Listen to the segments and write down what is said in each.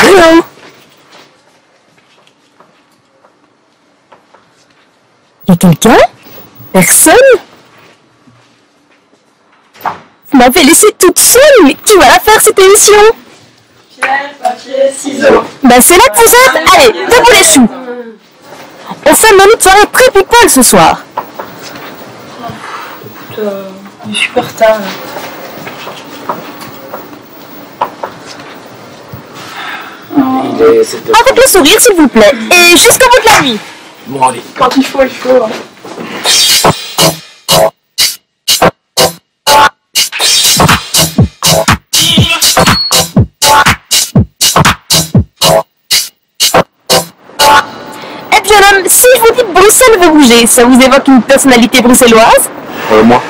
Rien. Y a quelqu'un? Personne? Vous m'avez laissée toute seule, mais qui va la faire cette émission? Pierre, papier, ciseaux. Ben c'est là que vous êtes. Allez, debout les choux. On fait une minute soirée très people ce soir. Il est super tard. Avec le sourire s'il vous plaît. Et jusqu'au bout de la nuit. Bon, allez. Quand il faut, il faut. Hein. Eh bien homme, si je vous dis Bruxelles veut bouger, ça vous évoque une personnalité bruxelloise? Moi.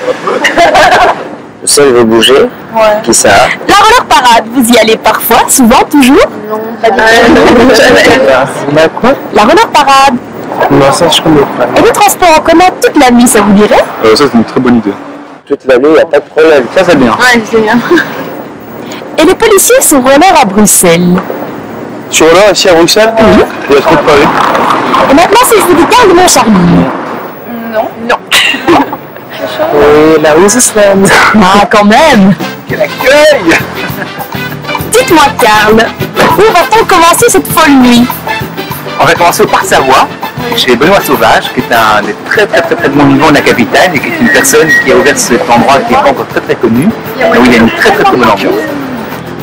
Bruxelles veut bouger. Ouais. Qui ça? La roller parade, vous y allez parfois, souvent, toujours? Non, pas du tout. Bah quoi? La roller parade. Non, ça je connais pas. Et le transport en commun toute la nuit, ça vous dirait? Ça, c'est une très bonne idée. Toute l'année, y a pas de problème. Ça c'est bien. Ouais, c'est bien. Et les policiers sont rollers à Bruxelles. Tu es là, ici à Bruxelles? Oui. Il y a trop de Paris. Et maintenant, si je vous dis Gare de Montcharline. Non. Non. Oui, la Résistance. Ah, quand même. Quel accueil! Dites-moi, Karl, où va-t-on commencer cette folle nuit? On va commencer au Parc Savoie, chez Benoît Sauvage, qui est un des très bons vivants de la capitale et qui est une personne qui a ouvert cet endroit qui n'est pas encore très connu, mais où il y a une très bonne ambiance.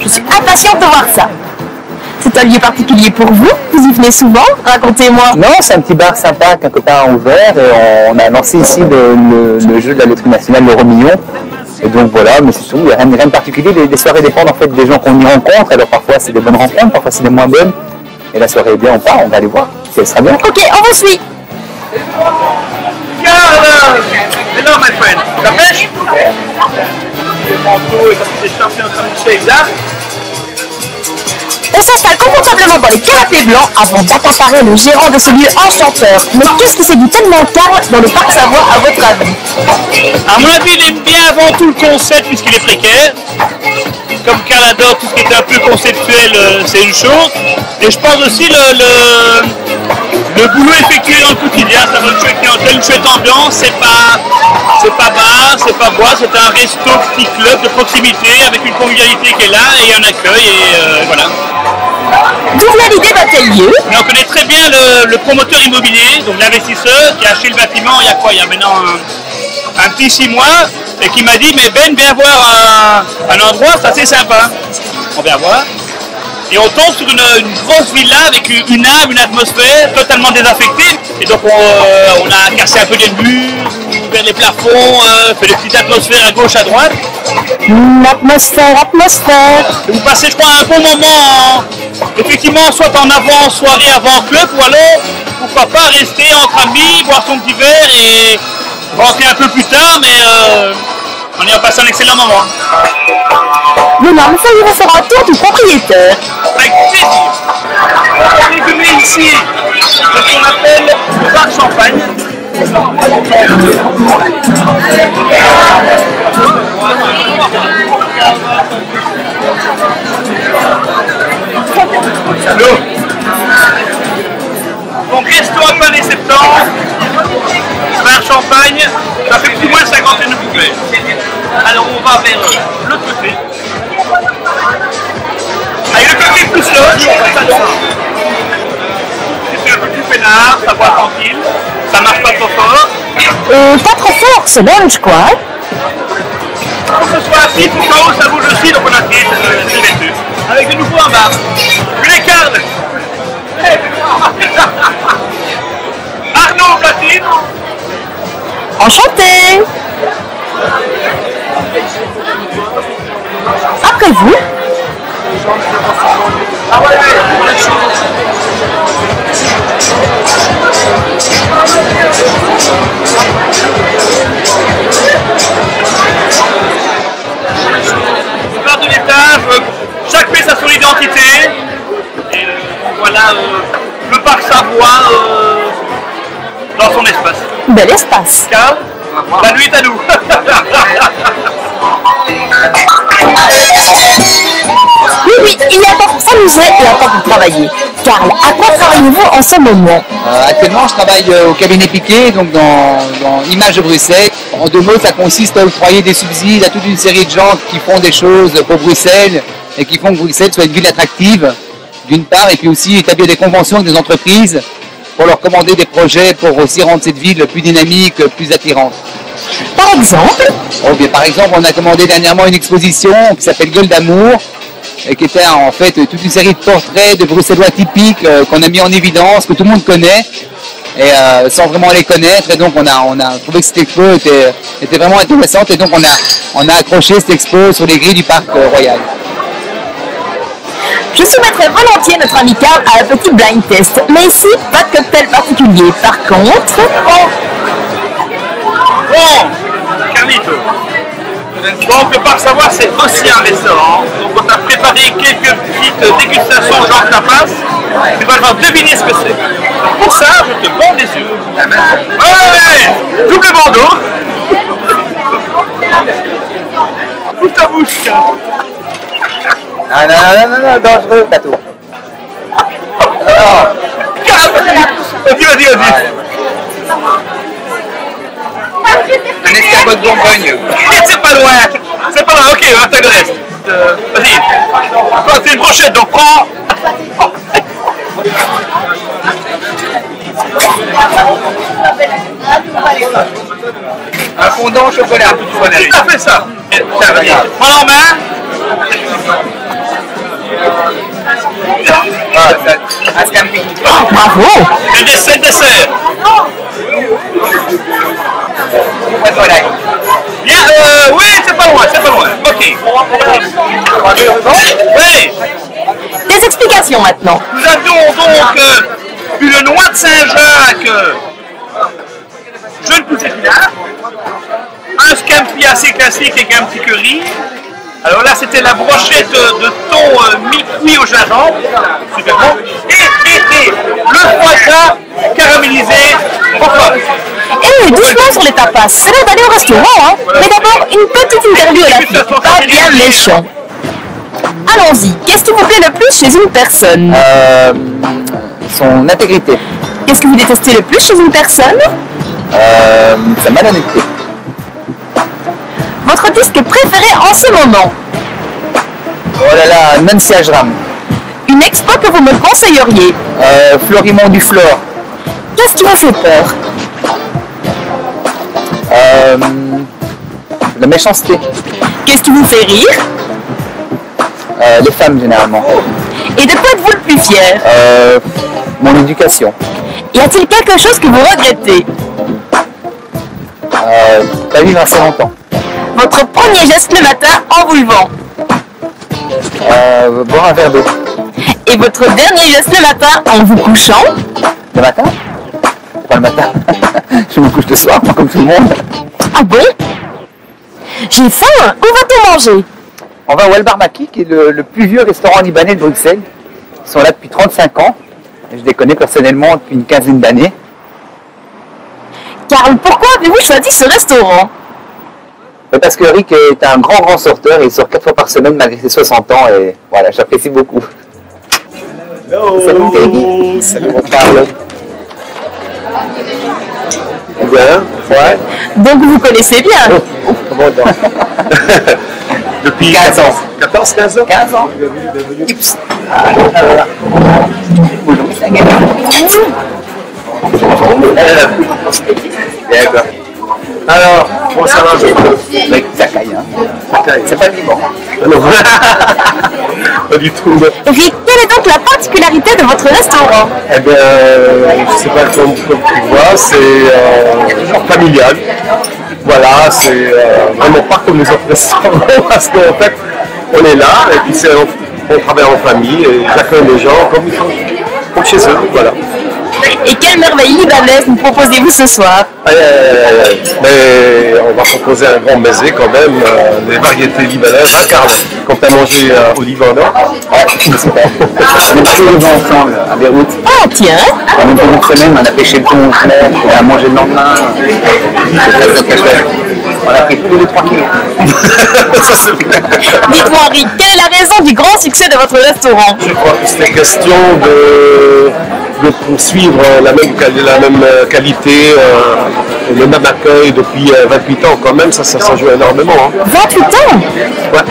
Je suis impatiente de voir ça. C'est un lieu particulier pour vous? Vous y venez souvent? Racontez-moi. Non, c'est un petit bar sympa qu'un copain a ouvert et on a lancé ici le jeu de la loterie nationale, l'euro million. Et donc voilà, mais c'est tout, il n'y a rien de particulier. Les soirées dépendent en fait des gens qu'on y rencontre. Alors parfois c'est des bonnes rencontres, parfois c'est des moins bonnes. Et la soirée est bien, on part, on va aller voir. Si elle sera bien. Ok, on vous suit. Hello my friend, la pêche? Le manteau et comme des champions comme c'est là. On s'installe confortablement dans les canapés blancs avant d'accaparer le gérant de ce lieu enchanteur. Mais qu'est-ce qui séduit tellement Karl dans le Parc Savoie à votre avis? À mon avis, il aime bien avant tout le concept puisqu'il est précaire. Comme Karl adore tout ce qui est un peu conceptuel, c'est une chose. Et je pense aussi le boulot effectué dans le quotidien, ça donne une chouette clientèle, une chouette ambiance. C'est pas bar, c'est pas bois, c'est un resto petit club de proximité avec une convivialité qui est là et un accueil et voilà. D'où vient l'idée d'un tel lieu? Mais on connaît très bien le promoteur immobilier, donc l'investisseur qui a acheté le bâtiment il y a quoi? Il y a maintenant un petit 6 mois et qui m'a dit mais Ben, viens voir un endroit, c'est assez sympa. On vient voir. Et on tombe sur une grosse villa avec une âme, une atmosphère totalement désaffectée. Et donc on a cassé un peu les murs, ouvert les plafonds, fait des petites atmosphères à gauche, à droite. Atmosphère. Et vous passez, je crois, un bon moment, effectivement, soit en avant, soirée avant club, ou alors, pourquoi pas rester entre amis, boire son petit verre et rentrer un peu plus tard, mais on y a passé un excellent moment. Mais non, mais ça, il va faire un tour du propriétaire. Avec plaisir. On est venu ici, ce qu'on appelle le bar champagne. Donc resto à pain des septembre, bar champagne, ça fait plus ou moins 51 bouteilles. Alors on va vers l'autre côté. Avec le côté plus loge, c'est un peu plus peinard, ça boit tranquille, ça marche pas trop fort. Pas trop fort, c'est lunch quoi. Pour que ce soit assis, tout en haut ça bouge aussi, donc on a pris cette vertu. Avec de nouveau un bar. Puis les cartes. Arnaud platine. Enchanté. Après vous. Part de l'étage, chaque pièce a son identité. Et voilà le parc Savoie dans son espace. Bel espace. Car la nuit est à nous. Oui, Oui, il y a un temps pour s'amuser et un temps pour travailler. Karl, à quoi travaillez-vous en ce moment? Actuellement, je travaille au cabinet Piquet, donc dans Images de Bruxelles. En 2 mots, ça consiste à octroyer des subsides à toute une série de gens qui font des choses pour Bruxelles et qui font que Bruxelles soit une ville attractive, d'une part, et puis aussi établir des conventions avec des entreprises pour leur commander des projets pour aussi rendre cette ville plus dynamique, plus attirante. Par exemple? Oh, bien, par exemple, on a commandé dernièrement une exposition qui s'appelle Gueule d'amour, et qui était en fait toute une série de portraits de Bruxellois typiques qu'on a mis en évidence, que tout le monde connaît, et sans vraiment les connaître. Et donc on a trouvé que cette expo était vraiment intéressante, et donc on a accroché cette expo sur les grilles du parc royal. Je soumettrai volontiers notre ami Karl à un petit blind test, mais ici, pas de cocktail particulier. Par contre... Bon, Carlito. Donc le parc Savoie c'est aussi un restaurant. Donc on t'a préparé quelques petites dégustations genre tapas. Tu vas devoir deviner ce que c'est. Pour ça, je te bande les yeux. Ouais, double bandeau. Ouvre ta bouche. Ah non, dangereux, Tatou. Vas-y. Un escargot de Bourgogne. C'est pas loin, ok, on va faire le reste. Vas-y, c'est une brochette, donc prends. Un fondant au chocolat. Tout à fait ça. Tiens, vas-y, prends en main. Un scampi. Bravo! Le dessert. Bien, oui, c'est pas loin. Ok. Oui. Des explications maintenant. Nous avions donc une noix de Saint-Jacques, jeune poussée pinard, un scampi assez classique avec un petit curry. Alors là, c'était la brochette de thon mi-cuit au gingembre, super bon, et le foie gras caramélisé au poivre. Et doucement sur les tapas, c'est l'heure d'aller au restaurant, hein. Mais d'abord, une petite interview à la fille, pas bien méchant. Allons-y, qu'est-ce qui vous plaît le plus chez une personne? Son intégrité. Qu'est-ce que vous détestez le plus chez une personne? Sa malhonnêteté. Votre disque préféré en ce moment? Oh là là, Nancy Ajram. Une expo que vous me conseilleriez? Florimond du Flore. Qu'est-ce qui vous fait peur? La méchanceté. Qu'est-ce qui vous fait rire? Les femmes généralement. Et de quoi êtes-vous le plus fier? Mon éducation. Y a-t-il quelque chose que vous regrettez? Pas vivre assez longtemps. Votre premier geste le matin en vous levant? Boire un verre d'eau. Et votre dernier geste le matin en vous couchant? Le matin? Pas le matin. Je me couche le soir, moi, comme tout le monde. Ah bon? J'ai faim. Où va-t-on manger? On va au El Barmaki, qui est le plus vieux restaurant libanais de Bruxelles. Ils sont là depuis 35 ans. Et je les connais personnellement depuis une quinzaine d'années. Karl, pourquoi avez-vous choisi ce restaurant? Parce que Rick est un grand sorteur et il sort 4 fois par semaine malgré ses 60 ans et voilà, j'apprécie beaucoup. Salut David. Salut mon Karl. Bien, ouais. Donc vous connaissez bien. Comment donc? Depuis 15 ans. 14-15 ans? 15 ans. Oups. Bonjour, c'est un gars. Alors, comment ça va? Avec Zakaï, hein. C'est pas le Liban. Non. Pas du tout. Rick, quelle est donc la particularité de votre restaurant? Eh bien, je sais pas comme tu vois, c'est familial. Voilà, c'est vraiment pas comme les autres restaurants parce qu'en fait, on est là et puis on travaille en famille et j'accueille les gens comme chez eux. Voilà. Et quelle merveille libanaise nous proposez-vous ce soir? Mais on va proposer un grand mezé quand même, des variétés libanaises. Hein, Karl, quand tu as mangé au Liban, non? Ouais, c'est super. On est passé les gens ensemble à Beyrouth. Ah tiens. Pendant une semaine, on a pêché le thon au clair, on a mangé le lendemain. C'est très chouette. On a pris plus de 2-3 kilos. Ça, c'est bien. Dites-moi Henri, quelle est la raison du grand succès de votre restaurant? Je crois que c'était question de poursuivre la même qualité, le même accueil depuis 28 ans quand même, ça joue énormément. Hein. 28 ans? Ouais.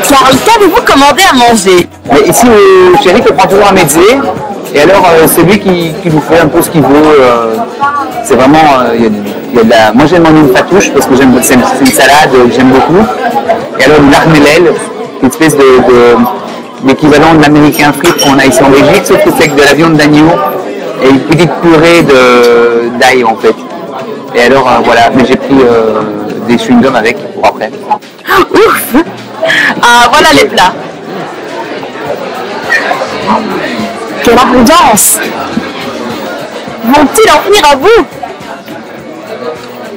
Karl, qu'avez-vous commandé à manger? Mais ici, Chéri prend toujours un mezzé. Et alors, c'est lui qui vous fait un peu ce qu'il veut. C'est vraiment. Il y a de la... Moi, j'aime une fatouche parce que c'est une salade que j'aime beaucoup. Et alors, une larmelelle, une espèce d'équivalent de l'américain frites qu'on a ici en Belgique, sauf que c'est avec de la viande d'agneau et une petite purée d'ail en fait. Et alors, voilà. Mais j'ai pris des chewing-gums avec pour après. Ouf! Ah, voilà les plats. Quelle abondance! Vont-ils en venir à vous?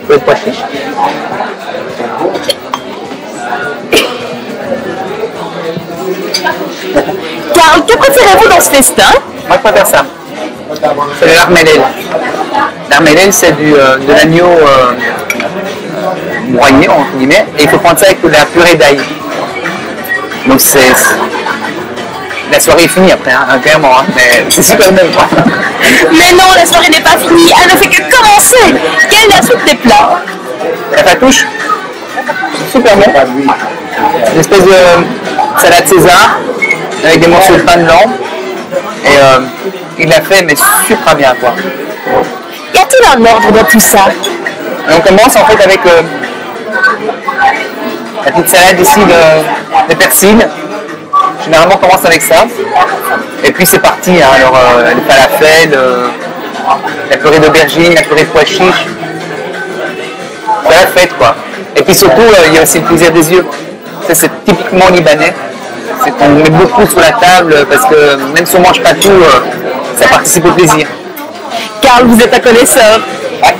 Le pois chiche. Karl, que préférez-vous dans ce festin? Moi, je préfère ça. C'est l'armelelle. L'armelelle, c'est de l'agneau broyé, entre guillemets, et il faut prendre ça avec de la purée d'ail. Donc, la soirée est finie après, hein, clairement, hein, mais c'est super même. Mais non, la soirée n'est pas finie, elle ne fait que commencer. Quelle est la suite des plats? La fatouche, super bon. Une espèce de salade César avec des morceaux de pain blanc. Et il l'a fait, mais super bien, quoi. Y a-t-il un ordre dans tout ça? Et on commence en fait avec la petite salade ici de persil. Généralement, on commence avec ça. Et puis c'est parti. Hein. Alors, le falafel, la purée d'aubergine, la purée de pois chiches. C'est la fête, quoi. Et puis surtout, il y a aussi le plaisir des yeux. Ça, c'est typiquement libanais. C'est qu'on met beaucoup sur la table parce que même si on ne mange pas tout, ça participe au plaisir. Karl, vous êtes un connaisseur. Ouais.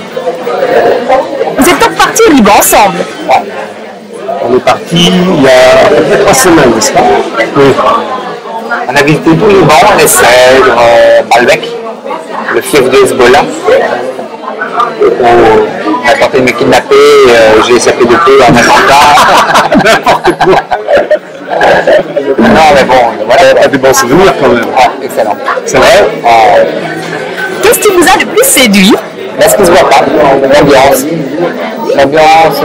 Vous êtes donc partis au Liban ensemble? On est parti il y a à peu près 3 semaines, n'est-ce pas? Oui. On a visité tout le Liban, les Cèdres, Baalbek, le fief de Hezbollah. On a tenté de me kidnapper, j'ai échappé de peu en même temps. N'importe quoi. Non mais bon, voilà. Pas des bons souvenirs quand même. Ah, excellent. C'est vrai? Qu'est-ce qui vous a le plus séduit? Là, ce qui se voit pas, l'ambiance. L'ambiance,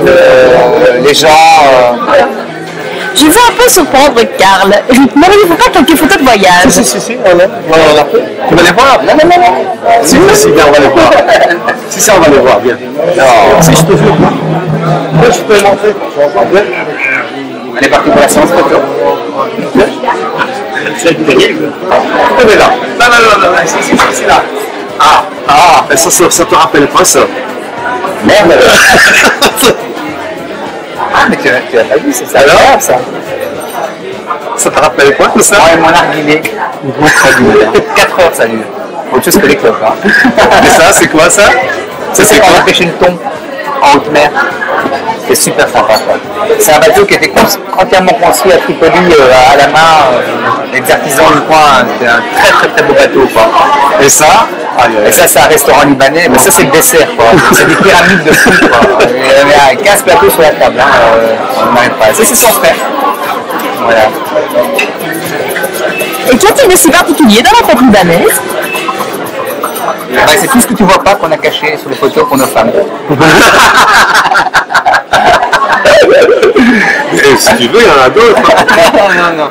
les gens. Je veux un peu surprendre Karl. N'auriez-vous pas quelques photos de voyage? Si, on a. Tu vas les voir? Non. Si, bien, on va les voir. Si ça, on va les voir, bien. Non. Si, je te fais. Moi, je peux montrer. On est parti pour la séance photo. C'est terrible. On est là. Non, c'est là. Ça te rappelle pas ça? Merde. Ah, mais tu l'as pas vu, c'est ça. Alors ça. Ça te rappelle quoi tout ça? Moi et mon narguilé. 4 heures ça dure. Autre chose que les clopes. Hein. Et ça, c'est quoi ça? Ça, c'est quand on a pêché le thon en haute mer. C'est super sympa. C'est un bateau qui a été entièrement construit à Tripoli à la main, avec des artisans du coin. C'est un très beau bateau. Quoi. Et ça? Et ça, c'est un restaurant libanais, mais ça, c'est le dessert. C'est des pyramides de fou. Il y a 15 plateaux sur la table. Hein. On n'arrête pas. Ça, c'est son frère. Voilà. Et qu'y a-t-il de si particulier dans la rencontre libanaise? C'est tout ce que tu vois pas qu'on a caché sur les photos pour nos femmes. Et si tu veux, il y en a d'autres. Non.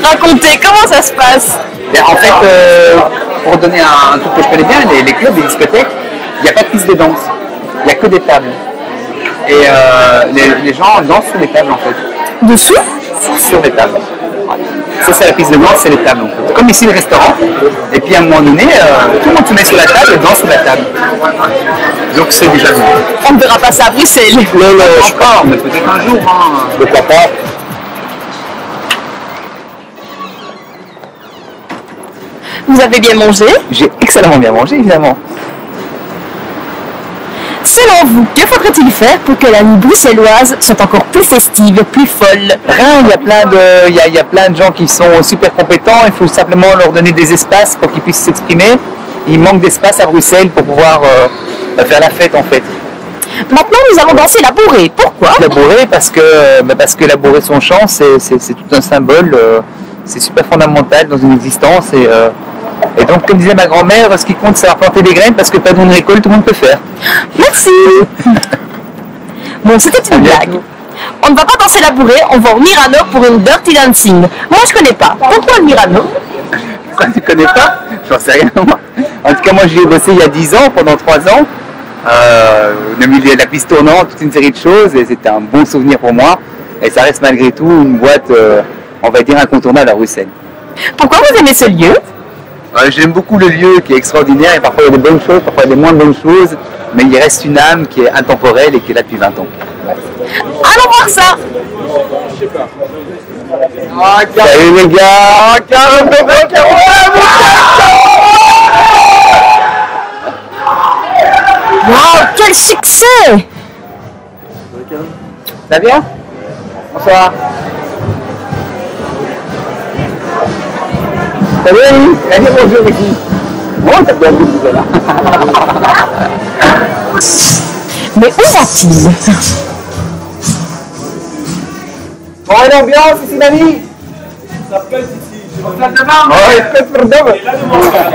Racontez, comment ça se passe? En fait, pour donner un truc que je connais bien, les clubs, les discothèques, il n'y a pas de piste de danse. Il n'y a que des tables. Et les gens dansent sur les tables en fait. Dessous? Sur les tables. Ça, c'est la piste de danse, c'est les tables en fait. Comme ici le restaurant. Et puis à un moment donné, tout le monde se met sur la table et danse sur la table. Donc c'est déjà bien. On ne verra pas ça à Bruxelles. Non, je crois, mais peut-être un jour. Hein. Pourquoi pas? Vous avez bien mangé? J'ai excellemment bien mangé, évidemment. Cela Selon vous, que faudrait-il faire pour que la nuit bruxelloise soit encore plus festive, plus folle? Rien, il y a plein de gens qui sont super compétents, il faut simplement leur donner des espaces pour qu'ils puissent s'exprimer. Il manque d'espace à Bruxelles pour pouvoir faire la fête en fait. Maintenant, nous allons danser la bourrée. Pourquoi? La bourrée parce que la bourrée son chant, c'est tout un symbole, c'est super fondamental dans une existence et donc comme disait ma grand-mère, ce qui compte c'est avoir planté des graines parce que pas de une récolte, tout le monde peut faire. Merci. Bon, c'était une blague. On ne va pas danser la bourrée, on va au Myrano pour une dirty dancing. Moi, je connais pas. Pourquoi le Myrano? Quoi, tu connais pas? J'en sais rien moi. En tout cas, moi j'y ai bossé il y a 10 ans, pendant 3 ans. On a mis la piste tournante, toute une série de choses et c'était un bon souvenir pour moi. Et ça reste malgré tout une boîte, on va dire, incontournable à Bruxelles. Pourquoi vous aimez ce lieu? J'aime beaucoup le lieu qui est extraordinaire et parfois il y a des bonnes choses, parfois il y a des moins bonnes choses, mais il reste une âme qui est intemporelle et qui est là depuis 20 ans. Allons voir ça. Salut les gars. Wow, quel succès! Ça va bien? Bonsoir. Ça va, oui? Elle a dit bonjour ici. Oh, t'as bien vu tout là. Mais où va-t-il? Bon, l'ambiance ici, mamie? Ça pète ici. En salle de bain? Ouais, pète pour demain.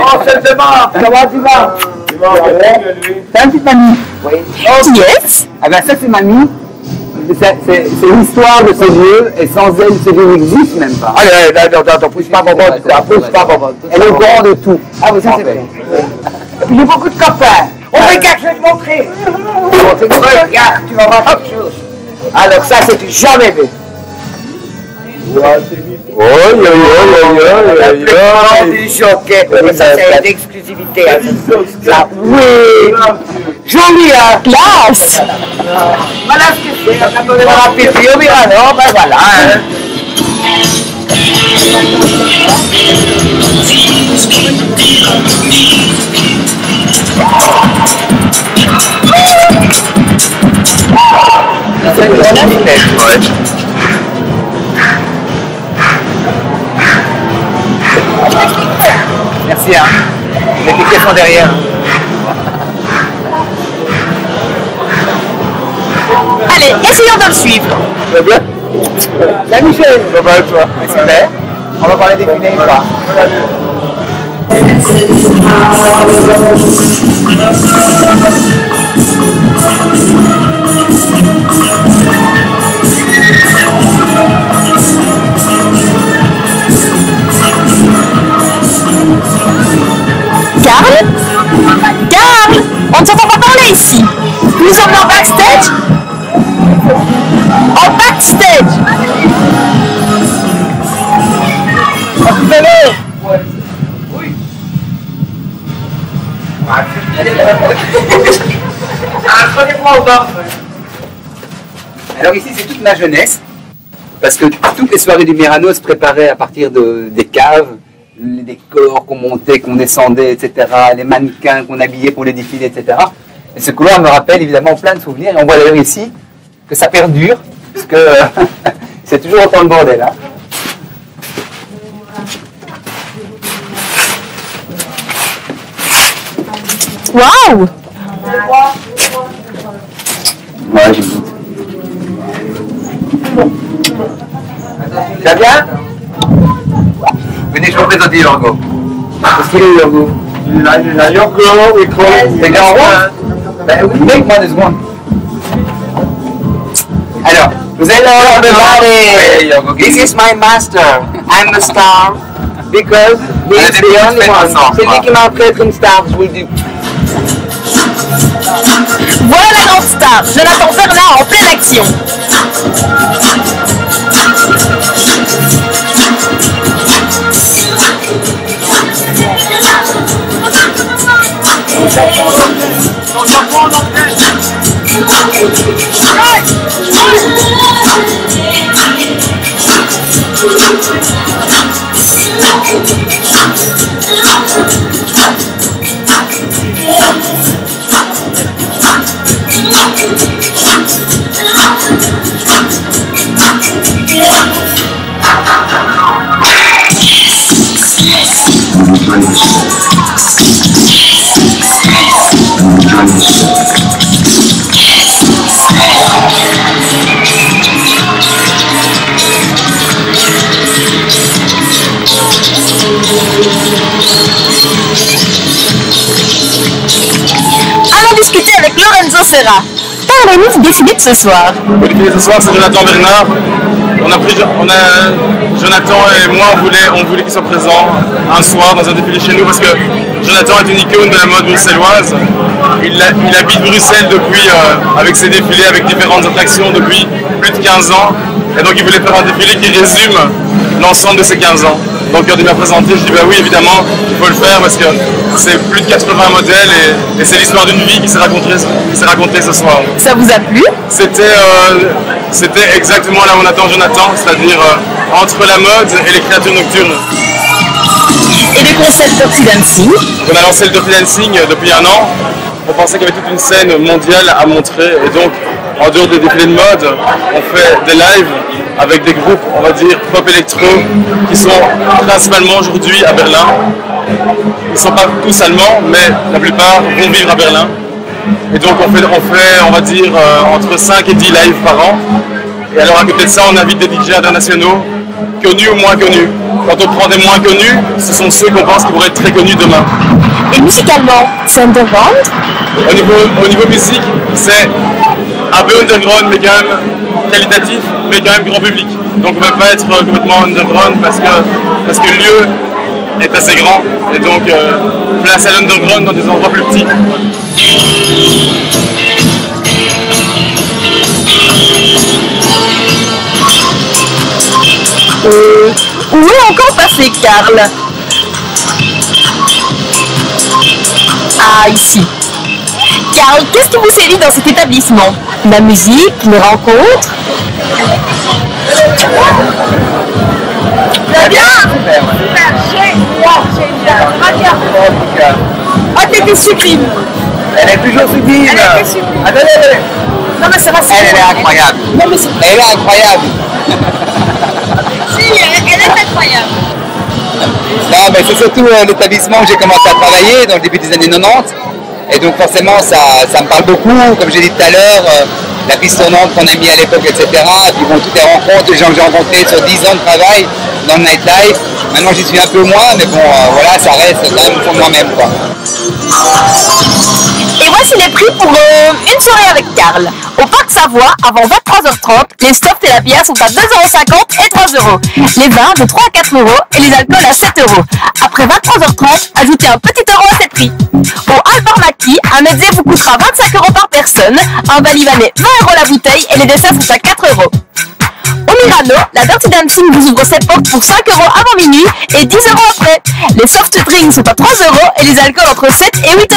En salle de bain. Comment tu vas? C'est un petit mamie. Oui. Qui est-ce? Ah ben ça c'est mamie. C'est l'histoire de ce lieu et sans elle ce lieu n'existe même pas. Allez, attends, pousse pas maman, pousse pas maman. Elle est au courant de tout. Ah oui, ça c'est vrai. Et puis j'ai beaucoup de copains. On regarde, je vais te montrer. Regarde, tu vas voir quelque chose. Alors ça c'est du jamais vu. Du choquet, ça c'est une exclusivité. Ça, oui, joli hein. Classe! Voilà ce que c'est, quand on est dans la pipi au Myrano, ben voilà. Hein. C'est une bonne vitesse, ouais. Merci, hein. Les piquets sont derrière. Allez, essayons de le suivre. Tu vas bien? Salut Michel. Ça va et toi? Super. On va parler des filets ou pas? Carl? Carl! On ne s'entend pas parler ici. Nous sommes en backstage? En backstage! Alors ici c'est toute ma jeunesse, parce que toutes les soirées du Myrano se préparaient à partir des caves, les décors qu'on montait, qu'on descendait, etc., les mannequins qu'on habillait pour les défilés, etc. Et ce couloir me rappelle évidemment plein de souvenirs, et on voit d'ailleurs ici que ça perdure, parce que c'est toujours autant le bordel. Hein. Waouh! Ouais, j'ai goûté. Ça va bien? Venez, je vous présente Yorgo. Qu'est-ce qu'il est, Yorgo? La Yorgo, we call C'est bien en rond? Ben oui, make one is one. Alors, vous êtes là, everybody. This is my master. I'm a star. Because he's the only one. C'est lui qui m'a appris comme star, je vous le dis. Voilà la grande star, Jonathan Bernard en pleine action. sera. Parlez-nous du défilé de ce soir. Le défilé de ce soir, c'est Jonathan Bernard. Jonathan et moi, on voulait qu'il soit présent un soir dans un défilé chez nous parce que Jonathan est une icône de la mode bruxelloise. Il habite Bruxelles depuis, avec ses défilés, avec différentes attractions depuis plus de 15 ans. Et donc il voulait faire un défilé qui résume l'ensemble de ces 15 ans. Donc quand il m'a présenté, je dis bah oui, évidemment, il faut le faire parce que c'est plus de 80 modèles et c'est l'histoire d'une vie qui s'est racontée ce soir. Ça vous a plu? C'était exactement là où on attend Jonathan, c'est-à-dire entre la mode et les créatures nocturnes. Et le concept Dirty Dancing? On a lancé le Dirty Dancing depuis un an. On pensait qu'il y avait toute une scène mondiale à montrer et donc en dehors des défilés de mode, on fait des lives avec des groupes, on va dire, pop électro qui sont principalement aujourd'hui à Berlin. Ils ne sont pas tous allemands, mais la plupart vont vivre à Berlin. Et donc on fait on va dire, entre 5 et 10 lives par an. Et alors à côté de ça, on invite des DJ internationaux, connus ou moins connus. Quand on prend des moins connus, ce sont ceux qu'on pense qui pourraient être très connus demain. Et musicalement, c'est underground? Au niveau musique, c'est un peu underground, mais quand même qualitatif, mais quand même grand public. Donc on ne peut pas être complètement underground parce que le lieu est assez grand. Et donc place à l'underground dans des endroits plus petits. Où est encore passé Karl? Ah, ici. Karl, qu'est-ce qui vous séduit dans cet établissement? La musique, les rencontres? C'est bien. Super, génial. Oh, t'étais sublime. Elle est toujours sublime. Elle était sublime. Attendez. Non, mais ça va. Elle est incroyable. Non, mais Elle est incroyable. si, elle est incroyable. Non, mais c'est surtout l'établissement où j'ai commencé à travailler dans le début des années 90. Et donc forcément, ça me parle beaucoup. Comme j'ai dit tout à l'heure, la piste tournante qu'on a mis à l'époque, etc. Et puis bon, toutes les rencontres, les gens que j'ai rencontrés sur 10 ans de travail dans le nightlife. Maintenant, j'y suis un peu moins, mais bon, voilà, ça reste quand même pour moi-même, quoi. Et voici les prix pour une soirée avec Karl. Au Parc Savoie, avant 23h30, les softs et la bière sont à 2,50 € et 3 €. Les vins de 3 à 4 € et les alcools à 7 €. Après 23h30, ajoutez un petit euro à cette prix. Au Albert Maquis, un mezzé vous coûtera 25 € par personne, un balivanais 20 € la bouteille et les desserts sont à 4 €. Au Mirano, la Dirty Dancing vous ouvre ses portes pour 5 € avant minuit et 10 € après. Les soft drinks sont à 3 € et les alcools entre 7 et 8 €.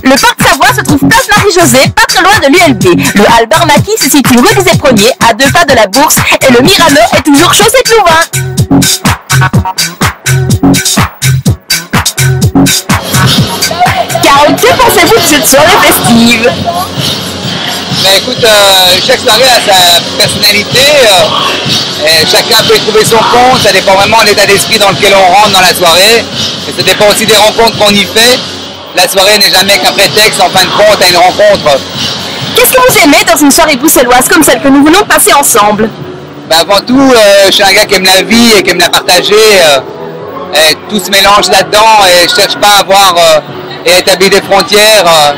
Le Parc Savoie se trouve place Marie-Josée, pas très loin de l'ULB. Le Albert Maquis se situe rue des Éperonniers, à 2 pas de la Bourse, et le Mirano est toujours chaussée de Louvain. Karl, que pensez-vous de cette soirée festive? Ben écoute, chaque soirée a sa personnalité, et chacun peut trouver son compte, ça dépend vraiment de l'état d'esprit dans lequel on rentre dans la soirée, et ça dépend aussi des rencontres qu'on y fait. La soirée n'est jamais qu'un prétexte en fin de compte à une rencontre. Qu'est-ce que vous aimez dans une soirée bruxelloise comme celle que nous venons de passer ensemble? Ben avant tout, je suis un gars qui aime la vie et qui aime la partager, et tout se mélange là-dedans et je cherche pas à avoir et établir des frontières.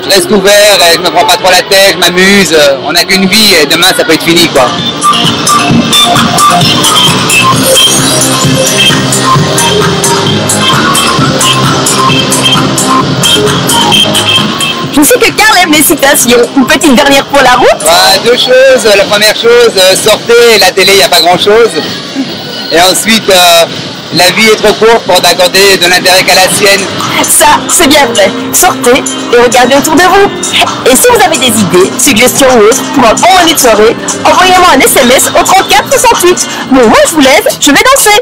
Je reste ouvert et je me prends pas trop la tête, je m'amuse. On n'a qu'une vie et demain ça peut être fini, quoi. Je sais que Karl aime les citations. Une petite dernière pour la route? Bah, deux choses. La première chose, sortez, la télé, il n'y a pas grand-chose. Et ensuite, la vie est trop courte pour d'accorder de l'intérêt qu'à la sienne. Ça, c'est bien vrai. Sortez et regardez autour de vous. Et si vous avez des idées, suggestions ou autres pour un bon menu de soirée, envoyez-moi un SMS au 34 68. Bon, moi je vous laisse, je vais danser.